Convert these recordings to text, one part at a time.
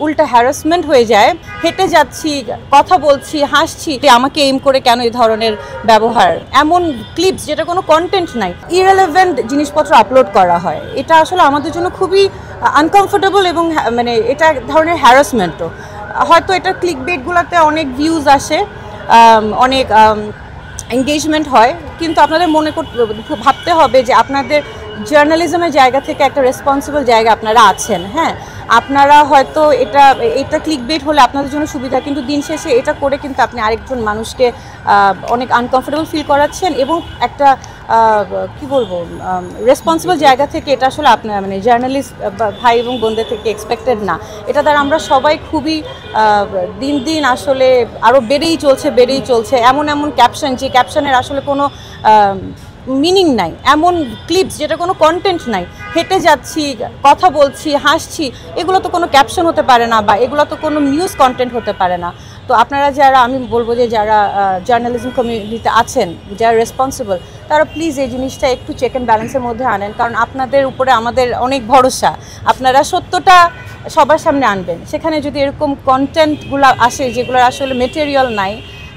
উল্টা হ্যারাসমেন্ট হয়ে যায়। হেঁটে যাচ্ছি, কথা বলছি, হাসছি, আমাকে এইম করে কেন এই ধরনের ব্যবহার, এমন ক্লিপস যেটা কোনো কন্টেন্ট নাই, ইররেলেভেন্ট জিনিসপত্র আপলোড করা হয়। এটা আসলে আমাদের জন্য খুবই আনকমফোর্টেবল এবং মানে এটা এক ধরনের হ্যারাসমেন্টও। হয়তো এটা ক্লিকবেটগুলোতে অনেক ভিউজ আসে, অনেক এঙ্গেজমেন্ট হয়, কিন্তু আপনাদের ভাবতে হবে যে আপনাদের জার্নালিজমের জায়গা থেকে একটা রেসপন্সিবল জায়গা আপনারা আছেন। হ্যাঁ, আপনারা হয়তো এটা ক্লিকবেট হলে আপনাদের জন্য সুবিধা, কিন্তু দিন শেষে এটা করে কিন্তু আপনি আরেকজন মানুষকে অনেক আনকমফোর্টেবল ফিল করাচ্ছেন এবং একটা কি বলবো রেসপন্সিবল জায়গা থেকে এটা আসলে আপনার মানে জার্নালিস্ট ভাই এবং বোনদের থেকে এক্সপেক্টেড না। এটা দ্বারা আমরা সবাই খুবই দিন দিন আসলে আরও বেড়েই চলছে। এমন ক্যাপশন, যে ক্যাপশনের আসলে কোনো মিনিং নাই, এমন ক্লিপস যেটা কোনো কন্টেন্ট নাই, হেঁটে যাচ্ছি, কথা বলছি, হাসছি, এগুলো তো কোনো ক্যাপশন হতে পারে না, বা এগুলো তো কোনো নিউজ কন্টেন্ট হতে পারে না। তো আপনারা যারা, আমি বলবো যে যারা জার্নালিজম কমিউনিটিতে আছেন, যারা রেসপন্সিবল, তারা প্লিজ এই জিনিসটা একটু চেক অ্যান্ড ব্যালেন্সের মধ্যে আনেন, কারণ আপনাদের উপরে আমাদের অনেক ভরসা। আপনারা সত্যটা সবার সামনে আনবেন। সেখানে যদি এরকম কন্টেন্টগুলো আসে যেগুলোর আসলে মেটেরিয়াল নাই,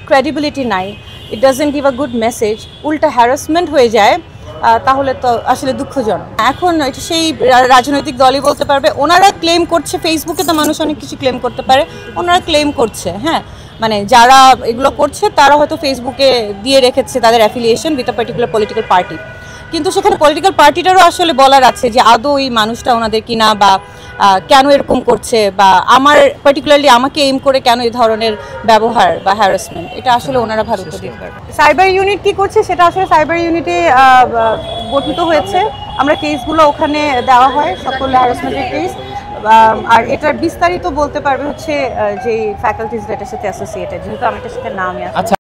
ক্রেডিবিলিটি নাই, it doesn't give a good message, উল্টা হ্যারাসমেন্ট হয়ে যায়, তাহলে তো আসলে দুঃখজনক। এখন এটা সেই রাজনৈতিক দলই বলতে পারবে। ওনারা ক্লেম করছে, ফেসবুকে তো মানুষ অনেক কিছু ক্লেম করতে পারে, ওনারা ক্লেম করছে। হ্যাঁ, মানে যারা এগুলো করছে তারা হয়তো ফেসবুকে দিয়ে রেখেছে তাদের affiliation with a particular political party, কিন্তু সেখানে পলিটিক্যাল পার্টিটারও আসলে বলার আছে যে আদৌ এই মানুষটা ওনাদের কিনা, বা কেন এরকম করছে, বা পার্টিকুলারলি আমাকে এইম করে কেন এই ধরনের ব্যবহার বা হ্যারাসমেন্ট, এটা আসলে ওনারা ভালো উত্তর দিতে পারবে। সাইবার ইউনিট কি করছে সেটা আসলে সাইবার ইউনিটে গঠিত হয়েছে, আমরা কেসগুলো ওখানে দেওয়া হয়, সকল হ্যারাসমেন্টের কেস। আর এটার বিস্তারিত বলতে পারবে হচ্ছে যে ফ্যাকাল্টিজ এটার সাথে অ্যাসোসিয়েটেড, যেহেতু আমি এটার সাথে নামই আছে।